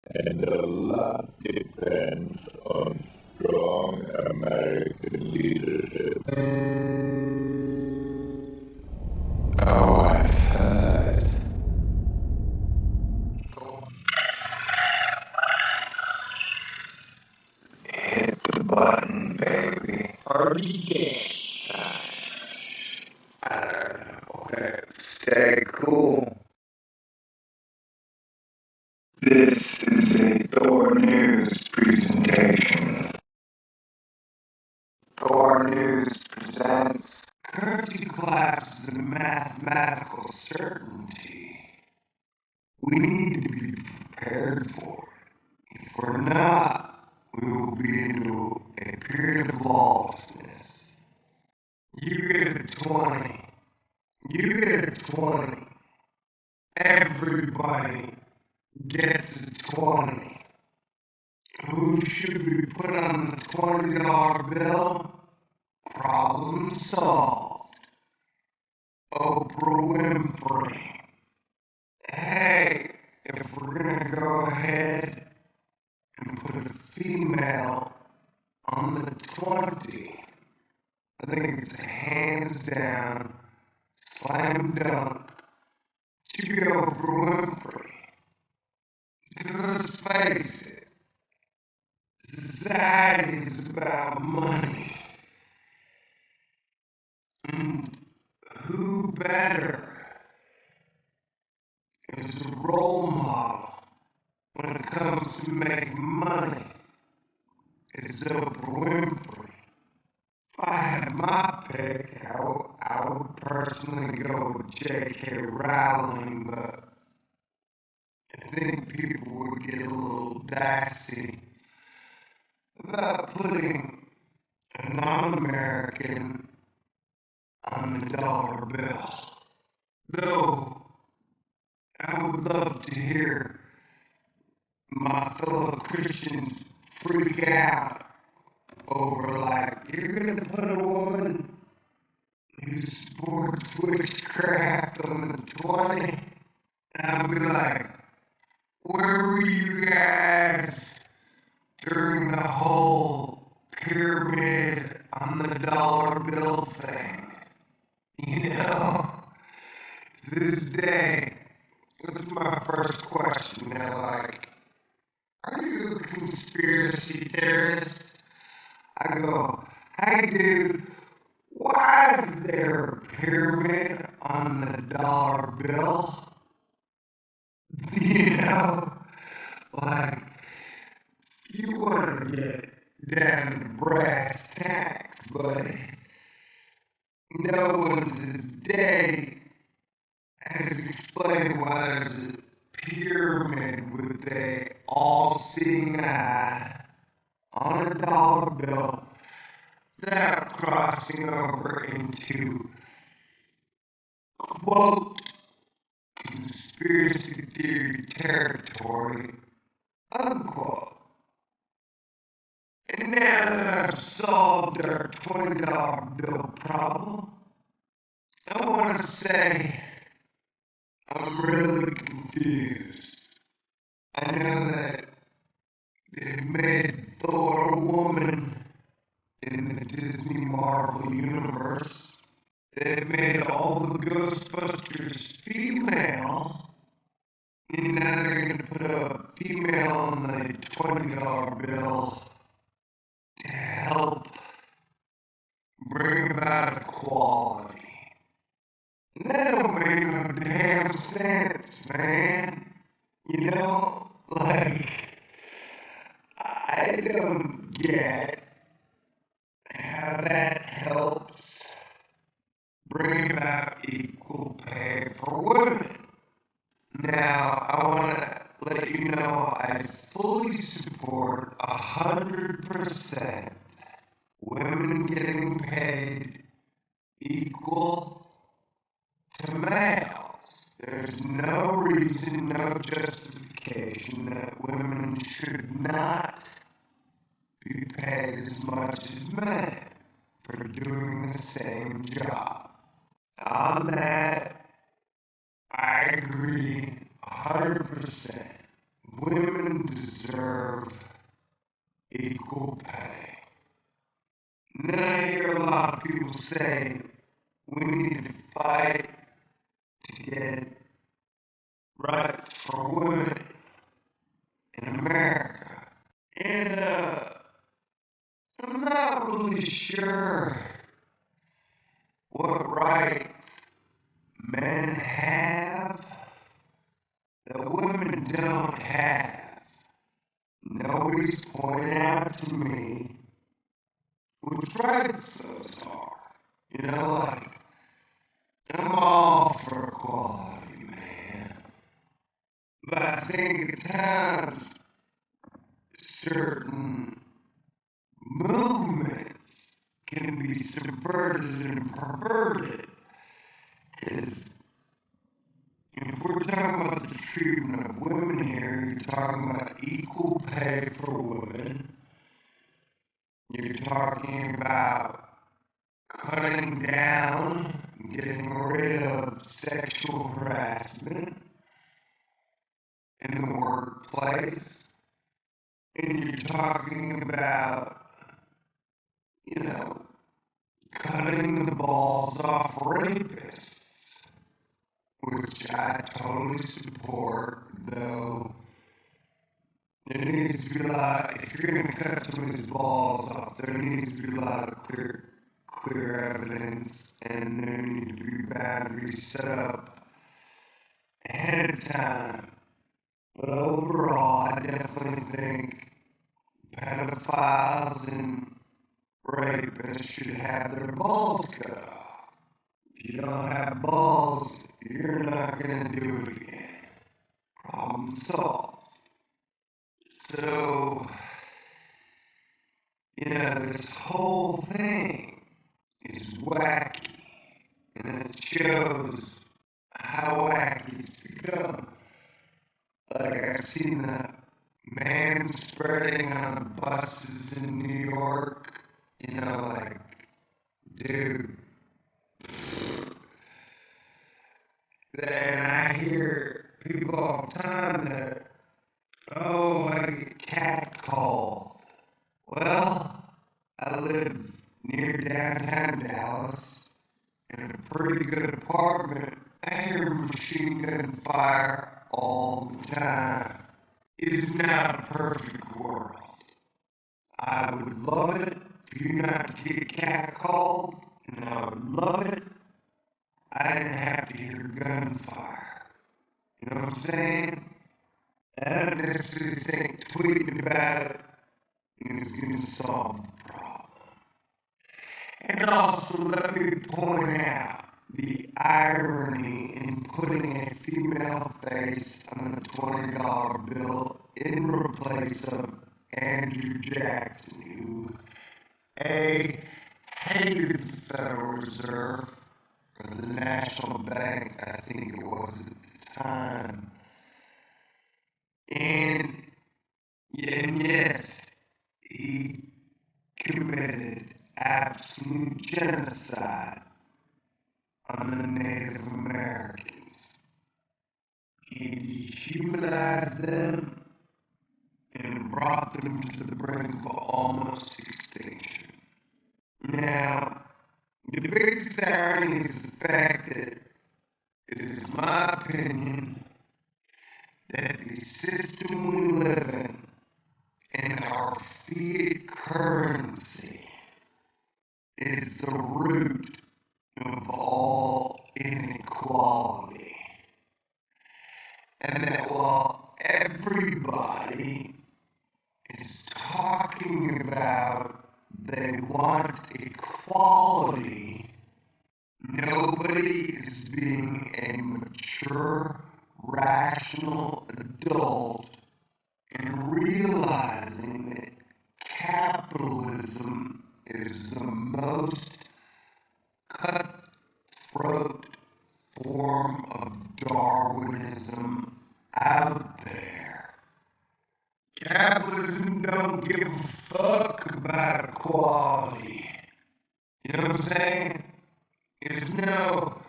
and a lot depends on strong American leadership. Oh, I've heard. Hit the button, baby. Party dance time. I don't know. Okay, stay cool. This is a Thor News presentation. Thor News presents currency collapse is a mathematical certainty. We need to be prepared for it. If we're not, we will be into a period of lawlessness. You get a 20. You get a 20. Everybody gets a 20. Who should we put on the $20 bill? Problem solved. Oprah Winfrey. Hey, if we're gonna go ahead and put a female on the 20, I think it's a hands down, slam dunk, to be Oprah Winfrey. Because let's face it, society is about money. And who better is a role model when it comes to making money is Oprah Winfrey. If I had my pick, I would personally go with J.K. Rowling, but I think people would get a little dicey about putting a non-American on the dollar bill. Though I would love to hear my fellow Christians freak out over, like, you're gonna put a woman who supports witchcraft on the 20? And I'll be like, where were you guys during the whole pyramid on the dollar bill thing? You know, to this day, that's my first question. They're like, are you a conspiracy theorist? I go, hey dude, why is there a pyramid on the dollar bill? You know, like, if you want to get down to brass tacks, buddy, no one to this day has explained why there's a pyramid with a all-seeing eye on a dollar bill without crossing over into, quote, conspiracy theory territory, unquote. And now that I've solved our $20 bill problem, I want to say I'm really confused. I know that they made Thor a woman in the Disney Marvel universe. They made all the Ghostbusters female. And now they're going to put a female on the $20 bill to help bring about equality. And that don't make no damn sense, man. You know, like, I don't get how that helps bring about equal pay for women. Now, I want to let you know I fully support 100% women getting paid equal to males. There's no reason, no justification that women should not be paid as much as men for doing the same job. On that, I agree 100%. women deserve equal pay. And then I hear a lot of people say we need to fight to get rights for women in America. And I'm not really sure what rights men have that women don't have. Nobody's pointed out to me which rights those are. You know, like, I'm all for equality, man. But I think at times certain movements can be subverted and perverted. Because if we're talking about the treatment of women here, you're talking about equal pay for women. You're talking about cutting down, getting rid of sexual harassment in the workplace. And you're talking about, you know, cutting the balls off rapists, which I totally support, though there needs to be a lot, if you're going to cut somebody's balls off, there needs to be a lot of clear evidence, and there need to be boundaries set up ahead of time. But overall, I definitely think pedophiles and rapists should have their balls cut off. If you don't have balls, you're not going to do it again. Problem solved. So, you know, this whole thing is wacky, and it shows how wacky it's become. Like, I've seen the man spreading on buses in New York, you know, like, dude. And I hear people all the time that, oh, I get catcalled. Well, I live near downtown Dallas in a pretty good apartment. I hear machine gun fire all the time. It is not a perfect world. I would love it for you not to get catcalled, and I would love it I didn't have to hear gunfire. You know what I'm saying? I don't necessarily think tweeting about it is going to solve the problem. And also, let me point out the irony in putting a female face on the $20 bill in place of Andrew Jackson, who A, hated the Federal Reserve, or the National Bank, I think it was at the time. And yes, he committed absolute genocide on the Native Americans. He dehumanized them and brought them to the brink of almost extinction. Now, the biggest irony is the fact that it is my opinion that the system we live in and our fiat currency is the root of all inequality. And that while everybody is talking about they want equality, nobody is being a mature, rational adult and realizing that capitalism is the most cutthroat form of Darwinism out there. Capitalism don't give a fuck about equality. You know what I'm saying? There's no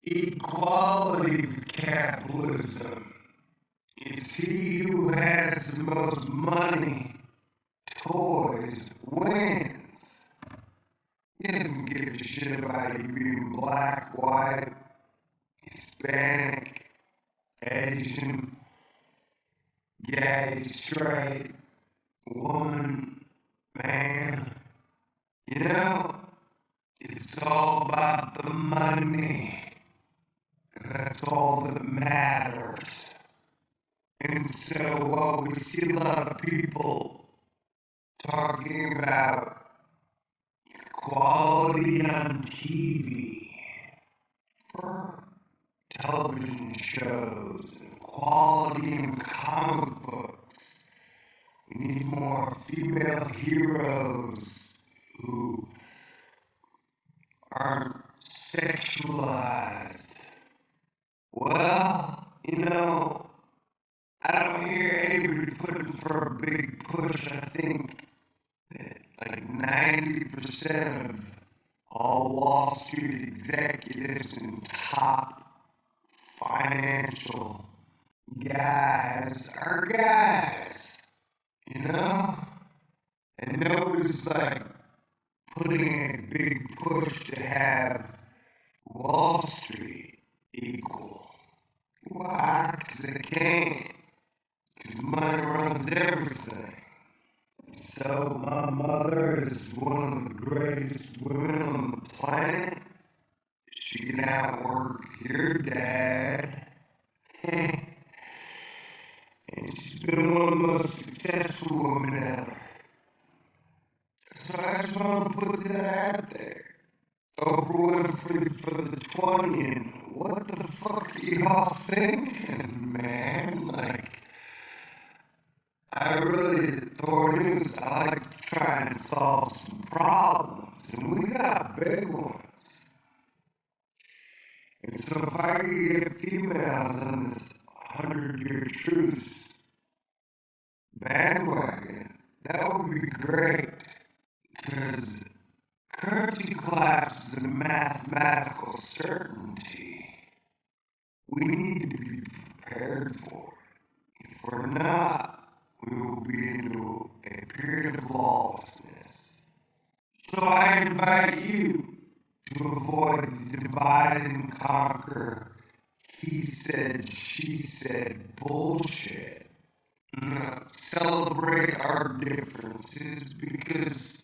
equality with capitalism. It's he who has the most money, toys, wins. He doesn't give a shit about you being black, white, Hispanic, Asian, gay, straight, woman, man. You know, it's all about the money. And that's all that matters. And so while we see a lot of people talking about quality on TV for television shows and quality in comic books, we need more female heroes who aren't sexualized. Well, I don't hear anybody putting for a big push. I think that like 90% of all Wall Street executives and top financial guys are guys, you know? And nobody's like putting a big push to have Wall Street equal. Why? Because they can't. Because money runs everything. So my mother is one of the greatest women on the planet. She can outwork your dad. And she's been one of the most successful women ever. So I just want to put that out there. Oprah Winfrey for the 20, and what the fuck are y'all thinking, man? Like, I really, Thor News, I like to try and solve some problems, and we got big ones. And so if I could get females on this 100-year truce bandwagon, that would be great, because currency collapse is a mathematical certainty. We need to be prepared for it. If we're not, we will be into a period of lawlessness. So I invite you to avoid the divide and conquer, he said, she said bullshit. Celebrate our differences because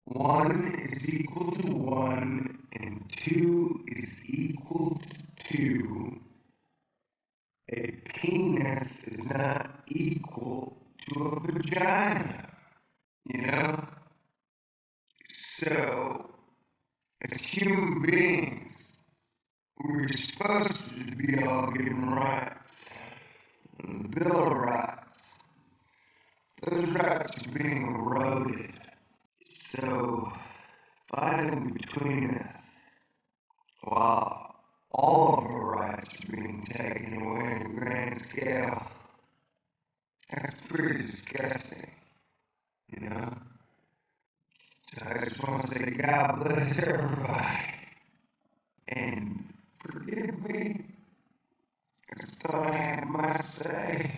1 is equal to 1 and 2 is equal to 2. A penis is not equal to a vagina, you know? So, as human beings, we're supposed to be all given rights. And the Bill of Rights, those rights are being eroded. So, fighting between us, while all of our rights are being taken away on a grand scale, that's pretty disgusting, you know? So I just want to say God bless everybody. And forgive me, I just thought I had my say.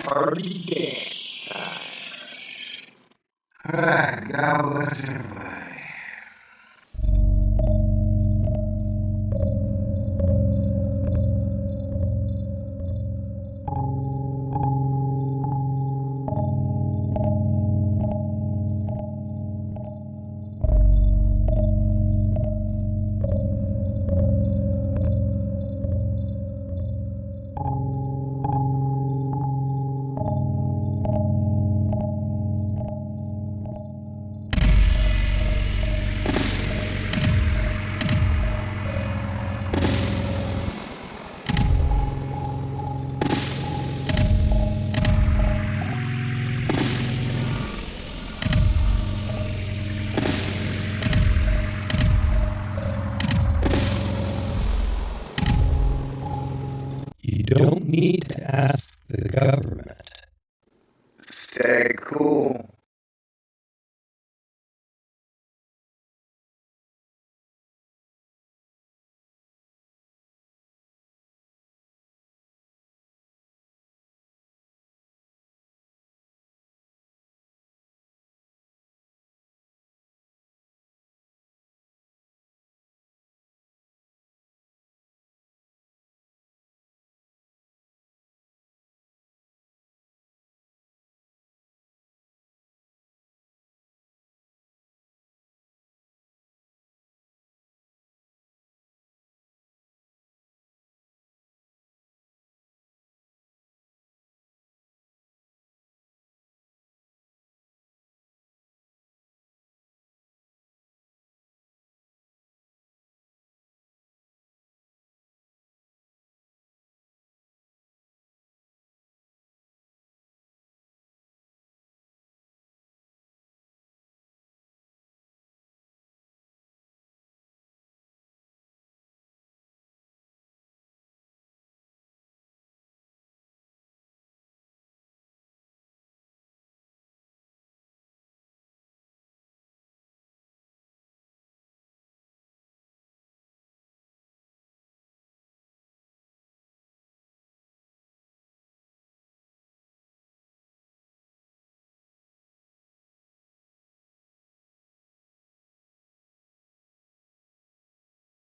Party dance time. Alright, God bless everybody. need to ask the government. Stay cool.